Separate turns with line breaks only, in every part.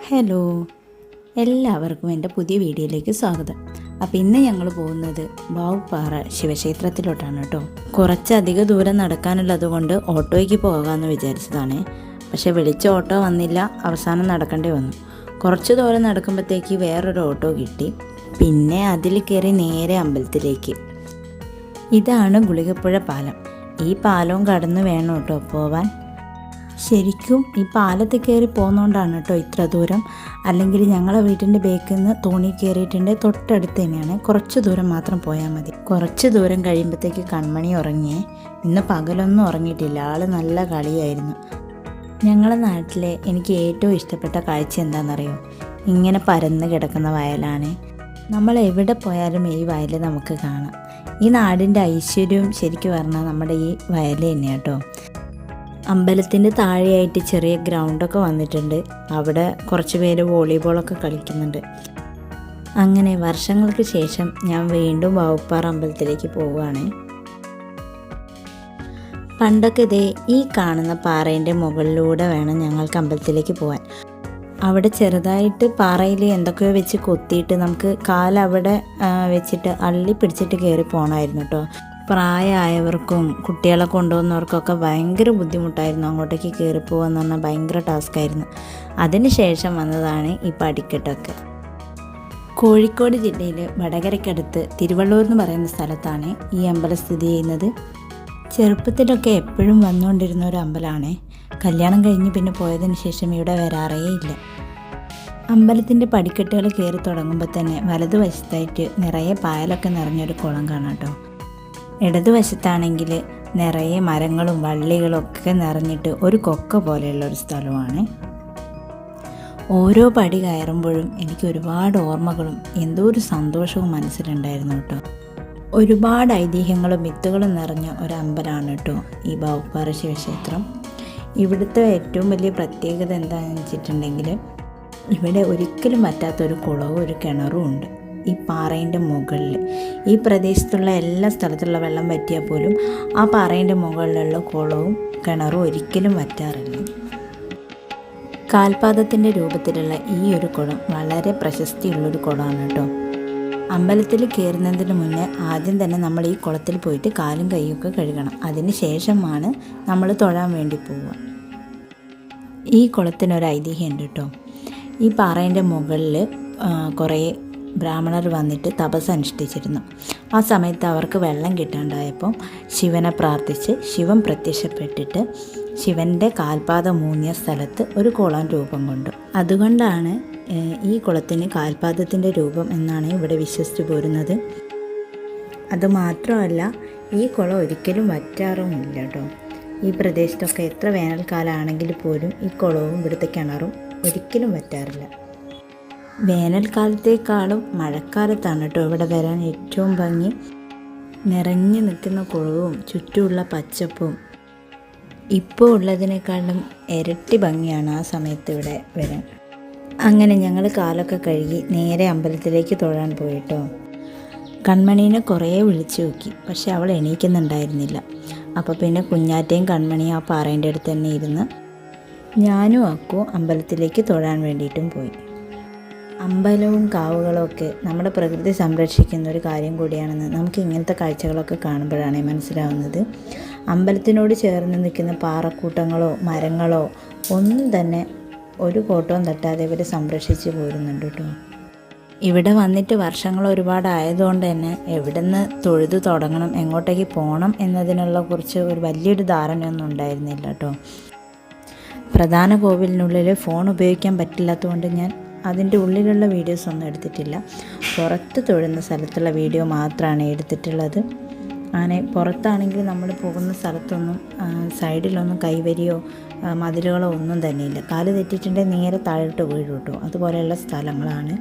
Hello, എല്ലാവർക്കും എൻ്റെ പുതിയ വീഡിയോയിലേക്ക് സ്വാഗതം. അപ്പോൾ ഇന്ന് ഞങ്ങൾ പോകുന്നത് വാവുപ്പാറ ശിവക്ഷേത്രത്തിലോട്ടാണ് കേട്ടോ. കുറച്ചധികം ദൂരം നടക്കാനുള്ളത് കൊണ്ട് ഓട്ടോയ്ക്ക് പോകാമെന്ന് വിചാരിച്ചതാണ്. പക്ഷെ വിളിച്ച ഓട്ടോ വന്നില്ല, അവസാനം നടക്കേണ്ടി വന്നു. കുറച്ച് ദൂരം നടക്കുമ്പോഴത്തേക്ക് വേറൊരു ഓട്ടോ കിട്ടി. പിന്നെ അതിൽ കയറി നേരെ അമ്പലത്തിലേക്ക്. ഇതാണ് ഗുളികപ്പുഴ പാലം. ഈ പാലവും കടന്ന് വേണം കേട്ടോ പോവാൻ. ശരിക്കും ഈ പാലത്തിൽ കയറി പോകുന്നതുകൊണ്ടാണ് കേട്ടോ ഇത്ര ദൂരം. അല്ലെങ്കിൽ ഞങ്ങളെ വീട്ടിൻ്റെ ബേക്കിൽ നിന്ന് തോണി കയറിയിട്ടുണ്ട്, തൊട്ടടുത്ത് തന്നെയാണ്. കുറച്ച് ദൂരം മാത്രം പോയാൽ മതി. കുറച്ച് ദൂരം കഴിയുമ്പോഴത്തേക്ക് കൺമണി ഉറങ്ങിയേ. ഇന്ന് പകലൊന്നും ഉറങ്ങിയിട്ടില്ല, ആൾ നല്ല കളിയായിരുന്നു. ഞങ്ങളെ നാട്ടിലെ എനിക്ക് ഏറ്റവും ഇഷ്ടപ്പെട്ട കാഴ്ച എന്താണെന്നറിയോ? ഇങ്ങനെ പരന്ന് കിടക്കുന്ന വയലാണ്. നമ്മൾ എവിടെ പോയാലും ഈ വയൽ നമുക്ക് കാണാം. ഈ നാടിൻ്റെ ഐശ്വര്യവും ശരിക്കും പറഞ്ഞാൽ നമ്മുടെ ഈ വയൽ തന്നെയാണ് കേട്ടോ. അമ്പലത്തിൻ്റെ താഴെയായിട്ട് ചെറിയ ഗ്രൗണ്ടൊക്കെ വന്നിട്ടുണ്ട്. അവിടെ കുറച്ച് പേര് വോളിബോളൊക്കെ കളിക്കുന്നുണ്ട്. അങ്ങനെ വർഷങ്ങൾക്ക് ശേഷം ഞാൻ വീണ്ടും വാവുപ്പാറ അമ്പലത്തിലേക്ക് പോവുകയാണ്. പണ്ടൊക്കെ ഇതേ ഈ കാണുന്ന പാറേൻ്റെ മുകളിലൂടെ വേണം ഞങ്ങൾക്ക് അമ്പലത്തിലേക്ക് പോകാൻ. അവിടെ ചെറുതായിട്ട് പാറയിൽ എന്തൊക്കെയോ വെച്ച് കൊത്തിയിട്ട് നമുക്ക് കാലവിടെ വെച്ചിട്ട് അള്ളി പിടിച്ചിട്ട് കയറി പോകണമായിരുന്നു കേട്ടോ. പ്രായമായവർക്കും കുട്ടികളെ കൊണ്ടുപോകുന്നവർക്കൊക്കെ ഭയങ്കര ബുദ്ധിമുട്ടായിരുന്നു. അങ്ങോട്ടേക്ക് കയറിപ്പോകാന്ന് പറഞ്ഞാൽ ഭയങ്കര ടാസ്ക്കായിരുന്നു. അതിന് ശേഷം വന്നതാണ് ഈ പടിക്കെട്ടൊക്കെ. കോഴിക്കോട് ജില്ലയിൽ വടകരയ്ക്കടുത്ത് തിരുവള്ളൂർ എന്ന് പറയുന്ന സ്ഥലത്താണ് ഈ അമ്പലം സ്ഥിതി ചെയ്യുന്നത്. ചെറുപ്പത്തിലൊക്കെ എപ്പോഴും വന്നുകൊണ്ടിരുന്ന ഒരു അമ്പലമാണ്. കല്യാണം കഴിഞ്ഞ് പിന്നെ പോയതിന് ശേഷം ഇവിടെ വരാറേ ഇല്ല. അമ്പലത്തിൻ്റെ പടിക്കെട്ടുകൾ കയറി തുടങ്ങുമ്പോൾ തന്നെ വലതുവശത്തായിട്ട് നിറയെ പായലൊക്കെ നിറഞ്ഞൊരു കുളം കാണാം കേട്ടോ. ഇടതുവശത്താണെങ്കിൽ നിറയെ മരങ്ങളും വള്ളികളും ഒക്കെ നിറഞ്ഞിട്ട് ഒരു കൊക്ക പോലെയുള്ള ഒരു സ്ഥലമാണ്. ഓരോ പടി കയറുമ്പോഴും എനിക്ക് ഒരുപാട് ഓർമ്മകളും എന്തോ ഒരു സന്തോഷവും മനസ്സിലുണ്ടായിരുന്നു കേട്ടോ. ഒരുപാട് ഐതിഹ്യങ്ങളും മിത്തുകളും നിറഞ്ഞ ഒരു അമ്പലമാണ് കേട്ടോ ഈ വാവുപ്പാറ ശിവക്ഷേത്രം. ഇവിടുത്തെ ഏറ്റവും വലിയ പ്രത്യേകത എന്താണെന്ന് വെച്ചിട്ടുണ്ടെങ്കിൽ ഇവിടെ ഒരിക്കലും പറ്റാത്തൊരു കുളവും ഒരു കിണറും ഉണ്ട് ഈ പാറേൻ്റെ മുകളിൽ. ഈ പ്രദേശത്തുള്ള എല്ലാ സ്ഥലത്തുള്ള വെള്ളം വറ്റിയാൽ പോലും ആ പാറേൻ്റെ മുകളിലുള്ള കുളവും കിണറും ഒരിക്കലും വറ്റാറില്ല. കാൽപാദത്തിൻ്റെ രൂപത്തിലുള്ള ഈ ഒരു കുളം വളരെ പ്രശസ്തിയുള്ളൊരു കുളമാണ് കേട്ടോ. അമ്പലത്തിൽ കയറുന്നതിന് മുന്നേ ആദ്യം തന്നെ നമ്മൾ ഈ കുളത്തിൽ പോയിട്ട് കാലും കൈയൊക്കെ കഴുകണം. അതിന് ശേഷമാണ് നമ്മൾ തൊഴാൻ വേണ്ടി പോവുക. ഈ കുളത്തിനൊരു ഐതിഹ്യമുണ്ട് കേട്ടോ. ഈ പാറേൻ്റെ മുകളിൽ കുറേ ബ്രാഹ്മണർ വന്നിട്ട് തപസ് അനുഷ്ഠിച്ചിരുന്നു. ആ സമയത്ത് അവർക്ക് വെള്ളം കിട്ടാണ്ടായപ്പോൾ ശിവനെ പ്രാർത്ഥിച്ച് ശിവൻ പ്രത്യക്ഷപ്പെട്ടിട്ട് ശിവൻ്റെ കാൽപാദം മൂന്നിയ സ്ഥലത്ത് ഒരു കുളം രൂപം കൊണ്ടു. അതുകൊണ്ടാണ് ഈ കുളത്തിന് കാൽപാദത്തിൻ്റെ രൂപം എന്നാണ് ഇവിടെ വിശ്വസിച്ചു പോരുന്നത്. അതുമാത്രമല്ല, ഈ കുളം ഒരിക്കലും വറ്റാറുമില്ല കേട്ടോ. ഈ പ്രദേശത്തൊക്കെ എത്ര വേനൽക്കാലമാണെങ്കിൽ പോലും ഈ കുളവും ഇവിടുത്തെ കിണറും ഒരിക്കലും വറ്റാറില്ല. വേനൽക്കാലത്തേക്കാളും മഴക്കാലത്താണ് കേട്ടോ ഇവിടെ വരാൻ ഏറ്റവും ഭംഗി. നിറഞ്ഞു നിൽക്കുന്ന കുളവും ചുറ്റുമുള്ള പച്ചപ്പും ഇപ്പോൾ ഉള്ളതിനേക്കാളും ഇരട്ടി ഭംഗിയാണ് ആ സമയത്ത് ഇവിടെ വരാൻ. അങ്ങനെ ഞങ്ങൾ കാലൊക്കെ കഴുകി നേരെ അമ്പലത്തിലേക്ക് തൊഴാൻ പോയിട്ടോ. കൺമണീനെ കുറേ വിളിച്ചു നോക്കി, പക്ഷെ അവൾ എണീക്കുന്നുണ്ടായിരുന്നില്ല. അപ്പോൾ പിന്നെ കുഞ്ഞാറ്റയും കൺമണിയും ആ പാറേൻ്റെ അടുത്ത് തന്നെ ഇരുന്ന് ഞാനും ആക്കും അമ്പലത്തിലേക്ക് തൊഴാൻ വേണ്ടിയിട്ടും പോയി. അമ്പലവും കാവുകളും ഒക്കെ നമ്മുടെ പ്രകൃതി സംരക്ഷിക്കുന്ന ഒരു കാര്യം കൂടിയാണെന്ന് നമുക്ക് ഇങ്ങനത്തെ കാഴ്ചകളൊക്കെ കാണുമ്പോഴാണ് മനസ്സിലാവുന്നത്. അമ്പലത്തിനോട് ചേർന്ന് നിൽക്കുന്ന പാറക്കൂട്ടങ്ങളോ മരങ്ങളോ ഒന്നും തന്നെ ഒരു കോട്ടവും തട്ടാതെ ഇവർ സംരക്ഷിച്ച് പോരുന്നുണ്ട് കേട്ടോ. ഇവിടെ വന്നിട്ട് വർഷങ്ങൾ ഒരുപാടായതുകൊണ്ട് തന്നെ എവിടെ നിന്ന് തൊഴുതു തുടങ്ങണം, എങ്ങോട്ടേക്ക് പോകണം എന്നതിനുള്ള കുറിച്ച് ഒരു വലിയൊരു ധാരണയൊന്നും ഉണ്ടായിരുന്നില്ല കേട്ടോ. പ്രധാന കോവിലിനുള്ളിൽ ഫോൺ ഉപയോഗിക്കാൻ പറ്റില്ലാത്തതുകൊണ്ട് ഞാൻ അതിൻ്റെ ഉള്ളിലുള്ള വീഡിയോസ് ഒന്നും എടുത്തിട്ടില്ല. പുറത്ത് തൊഴുന്ന സ്ഥലത്തുള്ള വീഡിയോ മാത്രമാണ് എടുത്തിട്ടുള്ളത്. അങ്ങനെ പുറത്താണെങ്കിൽ നമ്മൾ പോകുന്ന സ്ഥലത്തൊന്നും സൈഡിലൊന്നും കൈവരിയോ മതിലുകളോ ഒന്നും തന്നെയില്ല. കാല് തെറ്റിയിട്ടുണ്ടെങ്കിൽ നേരെ താഴോട്ട് വീഴും കേട്ടോ. അതുപോലെയുള്ള സ്ഥലങ്ങളാണ്.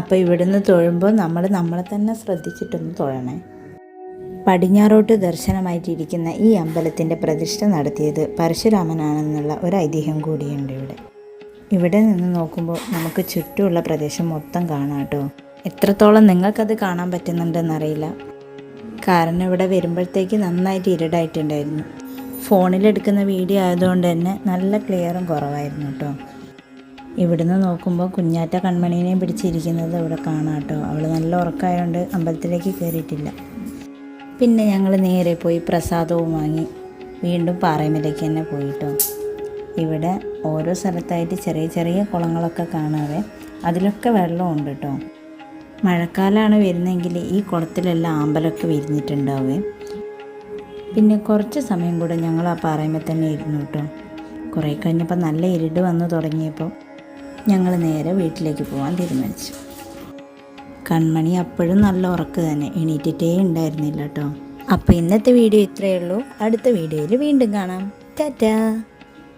അപ്പോൾ ഇവിടുന്ന് തൊഴുമ്പോൾ നമ്മളെ തന്നെ ശ്രദ്ധിച്ചിട്ടൊന്ന് തൊഴണേ. പടിഞ്ഞാറോട്ട് ദർശനമായിട്ടിരിക്കുന്ന ഈ അമ്പലത്തിൻ്റെ പ്രതിഷ്ഠ നടത്തിയത് പരശുരാമനാണെന്നുള്ള ഒരു ഐതിഹ്യം കൂടിയുണ്ട് ഇവിടെ. ഇവിടെ നിന്ന് നോക്കുമ്പോൾ നമുക്ക് ചുറ്റുമുള്ള പ്രദേശം മൊത്തം കാണാം കേട്ടോ. എത്രത്തോളം നിങ്ങൾക്കത് കാണാൻ പറ്റുന്നുണ്ടെന്നറിയില്ല, കാരണം ഇവിടെ വരുമ്പോഴത്തേക്ക് നന്നായിട്ട് ഇരുടായിട്ടുണ്ടായിരുന്നു. ഫോണിലെടുക്കുന്ന വീഡിയോ ആയതുകൊണ്ട് തന്നെ നല്ല ക്ലിയറും കുറവായിരുന്നു കേട്ടോ. ഇവിടുന്ന് നോക്കുമ്പോൾ കുഞ്ഞാറ്റ കൺമണീനെയും പിടിച്ചിരിക്കുന്നത് ഇവിടെ കാണാം കേട്ടോ. അവൾ നല്ല ഉറക്കമായതുകൊണ്ട് അമ്പലത്തിലേക്ക് കയറിയിട്ടില്ല. പിന്നെ ഞങ്ങൾ നേരെ പോയി പ്രസാദവും വാങ്ങി വീണ്ടും പാറയമലയ്ക്ക് തന്നെ പോയിട്ടോ. ഇവിടെ ഓരോ സ്ഥലത്തായിട്ട് ചെറിയ ചെറിയ കുളങ്ങളൊക്കെ കാണാതെ അതിലൊക്കെ വെള്ളമുണ്ട് കേട്ടോ. മഴക്കാലമാണ് വരുന്നതെങ്കിൽ ഈ കുളത്തിലെല്ലാം ആമ്പലൊക്കെ വിരിഞ്ഞിട്ടുണ്ടാവേ. പിന്നെ കുറച്ച് സമയം കൂടെ ഞങ്ങൾ ആ പാറയമേൽ തന്നെ ഇരുന്നു കേട്ടോ. കുറേ കഴിഞ്ഞപ്പോൾ നല്ല ഇരുട് വന്നു തുടങ്ങിയപ്പോൾ ഞങ്ങൾ നേരെ വീട്ടിലേക്ക് പോകാൻ തീരുമാനിച്ചു. കൺമണി അപ്പോഴും നല്ല ഉറക്ക് തന്നെ, എണീറ്റിട്ടേ ഉണ്ടായിരുന്നില്ല കേട്ടോ. അപ്പോൾ ഇന്നത്തെ വീഡിയോ ഇത്രയേ ഉള്ളൂ. അടുത്ത വീഡിയോയിൽ വീണ്ടും കാണാം. ടാറ്റാ.